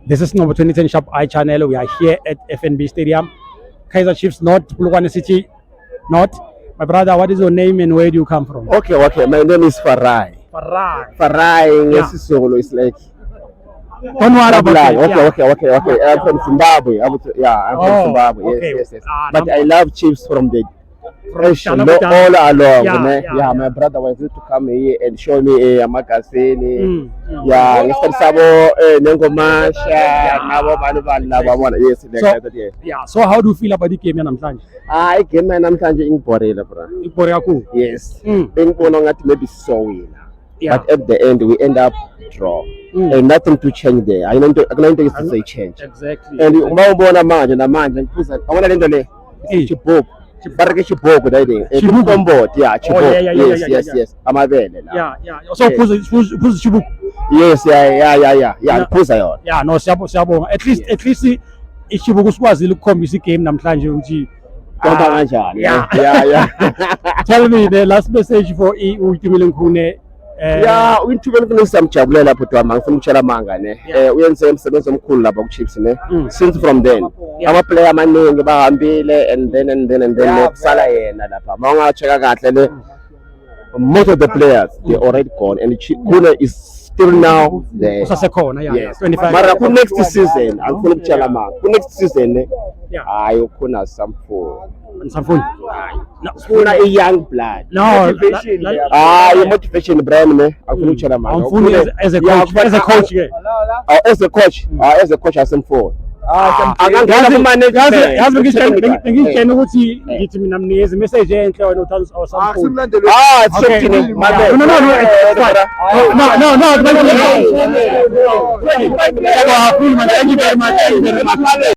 This is number 2010 Sharp Eye Channel. We are here at FNB Stadium, Kaiser Chiefs North, Polokwane City North. My brother, what is your name and where do you come from? Okay. My name is Farai. Farai, Yeah. Solo is like. Don't worry about it. Okay. I'm from Zimbabwe. I'm from Zimbabwe. Okay. Yes. But I love Chiefs from the From all along. Yeah. My brother was to come here and show me a magazine. Yeah. Instead Sabo, Nengomasha, yes. Yeah. So how do you feel about the game namhlanje? I came and I'm trying to import it. Ibhore kakhulu. Yes. Mm. Maybe so win. Yeah. But at the end, we end up draw. And nothing to change there. I don't think it's to say change. Exactly. And umawubona manje kuza awona lento le chibhoku barake chibhoku that thing chibhoku yeah chibhoku yes amabele la Yeah. So phuza chibuku. yes yeah phuza yona Yeah, no siyabonga. At least ichibuku sikwazile ukukhombisa igame namhlanje ukuthi konke kanjani Yeah. Tell me the last message for uThumile Nkhune. Yeah, uThumile Nkhune samjabulela bhuti wami ngifuna ukutshela manga ne uyenze umsebenzi omkhulu lapha ku Chiefs ne since from then ama player amaningi bahambile and then kusala yena lapha mawungacheka kahle le most of the players they already gone and Khune is still now there. Usasekhona Yes. 25. Mara ku next season angifuna ukutshela manga ku next season ne Yeah. hayi ukhona samfuni Samfuni. ufuna a young blood No, motivation brand me angifuna ukutshela manga Awufuni as a coach ke. as a coach asemfuni Yazi ngitshela ukuthi ngithi mina mnikeza imessage enhle wena uthanda Samfuni. No. Thank you very much.